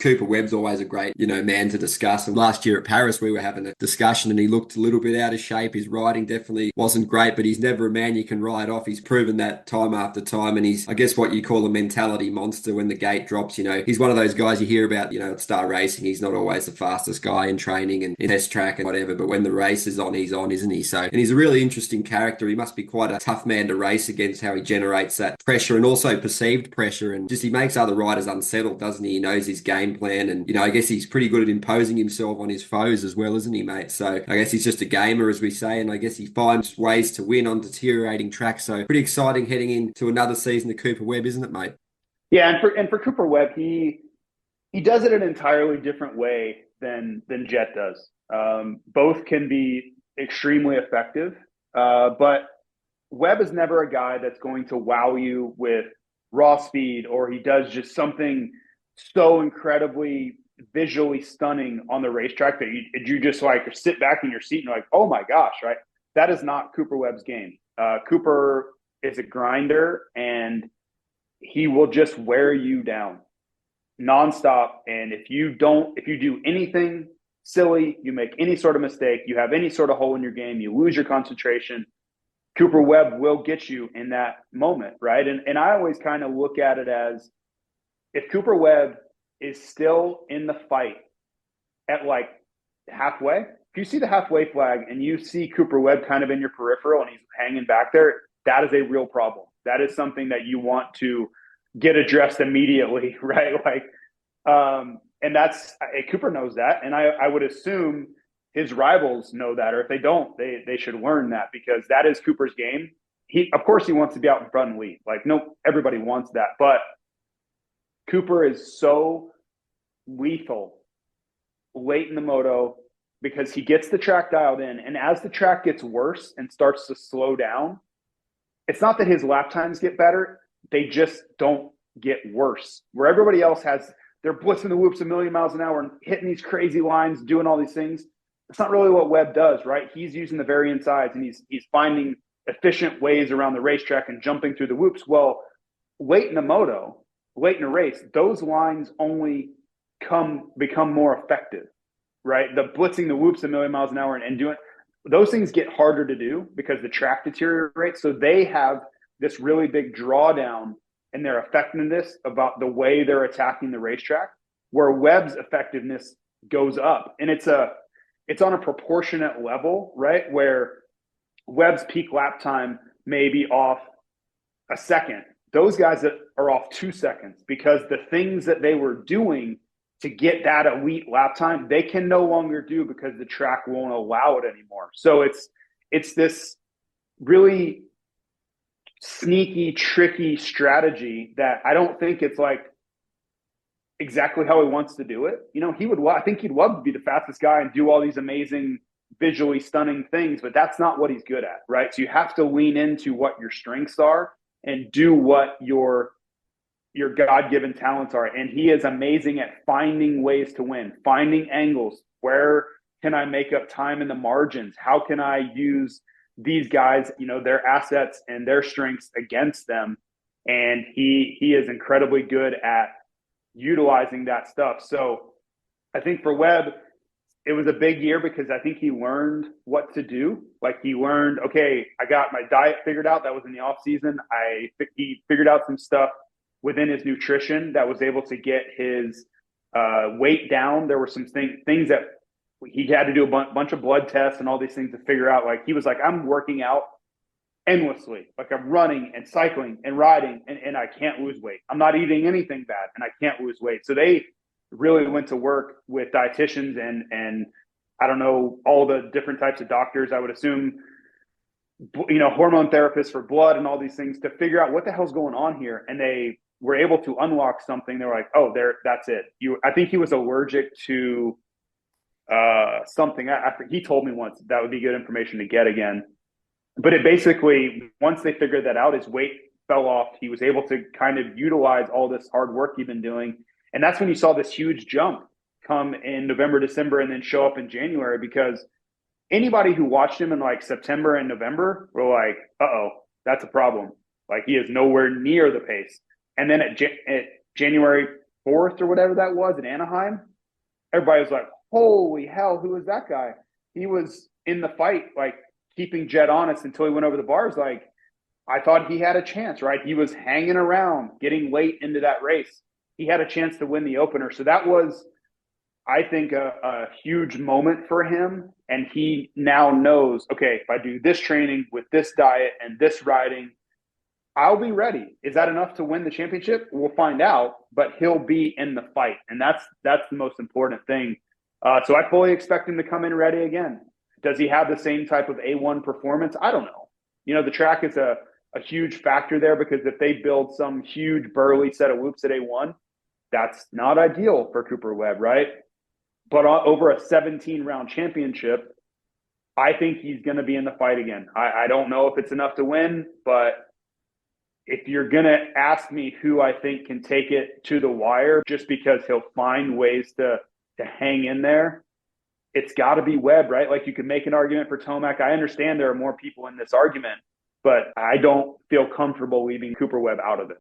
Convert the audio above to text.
Cooper Webb's always a great, man to discuss. And last year at Paris, we were having a discussion and he looked a little bit out of shape. His riding definitely wasn't great, but he's never a man you can ride off. He's proven that time after time. And he's, I guess, what you call a mentality monster when the gate drops. He's one of those guys you hear about, at Star Racing. He's not always the fastest guy in training and in test track and whatever, but when the race is on, isn't he? So, and he's a really interesting character. He must be quite a tough man to race against, how he generates that pressure and also perceived pressure. And just he makes other riders unsettled, doesn't he? He knows his game plan. And, I guess he's pretty good at imposing himself on his foes as well, isn't he, mate? So I guess he's just a gamer, as we say. And I guess he finds ways to win on deteriorating tracks. So pretty exciting heading into another season of Cooper Webb, isn't it, mate? Yeah, and for Cooper Webb, he does it an entirely different way than Jet does. Both can be extremely effective, but Webb is never a guy that's going to wow you with raw speed, or he does just something so incredibly visually stunning on the racetrack that you just like sit back in your seat and you're like, oh my gosh, right? That is not Cooper Webb's game. Cooper is a grinder, and he will just wear you down nonstop. And if you do anything silly, you make any sort of mistake, you have any sort of hole in your game, you lose your concentration, Cooper Webb will get you in that moment, right? And I always kind of look at it as, if Cooper Webb is still in the fight at like halfway, if you see the halfway flag and you see Cooper Webb kind of in your peripheral and he's hanging back there, that is a real problem. That is something that you want to get addressed immediately, right? Like, and that's, Cooper knows that. And I would assume his rivals know that, or if they don't, they should learn that, because that is Cooper's game. Of course he wants to be out in front and lead. Like, no, everybody wants that, but Cooper is so lethal late in the moto because he gets the track dialed in. And as the track gets worse and starts to slow down, it's not that his lap times get better. They just don't get worse. Where everybody else they're blitzing the whoops a million miles an hour and hitting these crazy lines, doing all these things. It's not really what Webb does, right? He's using the very insides, and he's finding efficient ways around the racetrack and jumping through the whoops. Well, late in a race, those lines only become more effective, right? The blitzing the whoops a million miles an hour and doing those things get harder to do because the track deteriorates. So they have this really big drawdown in their effectiveness about the way they're attacking the racetrack, where Webb's effectiveness goes up. And it's on a proportionate level, right? Where Webb's peak lap time may be off a second. Those guys that are off 2 seconds, because the things that they were doing to get that elite lap time, they can no longer do because the track won't allow it anymore. So it's this really sneaky, tricky strategy that I don't think it's like exactly how he wants to do it. I think he'd love to be the fastest guy and do all these amazing, visually stunning things, but that's not what he's good at, right? So you have to lean into what your strengths are and do what your God-given talents are. And he is amazing at finding ways to win, finding angles. Where can I make up time in the margins? How can I use these guys, their assets and their strengths against them? And he is incredibly good at utilizing that stuff. So I think for Webb, it was a big year because I think he learned what to do. Like, he learned, okay, I got my diet figured out. That was in the off season. He figured out some stuff within his nutrition that was able to get his weight down. There were some things that he had to do a bunch of blood tests and all these things to figure out. Like, he was like, I'm working out endlessly. Like, I'm running and cycling and riding and I can't lose weight. I'm not eating anything bad and I can't lose weight. So they really went to work with dietitians and I don't know, all the different types of doctors. I would assume, hormone therapists for blood and all these things to figure out what the hell's going on here. And they were able to unlock something. They were like, oh, that's it. I think he was allergic to something. He told me once. That would be good information to get again. But it basically, once they figured that out, his weight fell off. He was able to kind of utilize all this hard work he'd been doing. And that's when you saw this huge jump come in November, December, and then show up in January, because anybody who watched him in like September and November were like, uh-oh, that's a problem. Like, he is nowhere near the pace. And then at January, 4th or whatever that was in Anaheim. Everybody was like, holy hell, who is that guy? He was in the fight, like keeping Jet honest until he went over the bars. Like, I thought he had a chance, right? He was hanging around, getting late into that race. He had a chance to win the opener. So that was, I think, a huge moment for him. And he now knows, okay, if I do this training with this diet and this riding, I'll be ready. Is that enough to win the championship? We'll find out, but he'll be in the fight. And that's the most important thing. So I fully expect him to come in ready again. Does he have the same type of A1 performance? I don't know. You know, the track is a huge factor there, because if they build some huge burly set of whoops at A1, that's not ideal for Cooper Webb, right? But over a 17-round championship, I think he's going to be in the fight again. I don't know if it's enough to win, but if you're going to ask me who I think can take it to the wire, just because he'll find ways to hang in there, it's got to be Webb, right? Like, you can make an argument for Tomac. I understand there are more people in this argument, but I don't feel comfortable leaving Cooper Webb out of it.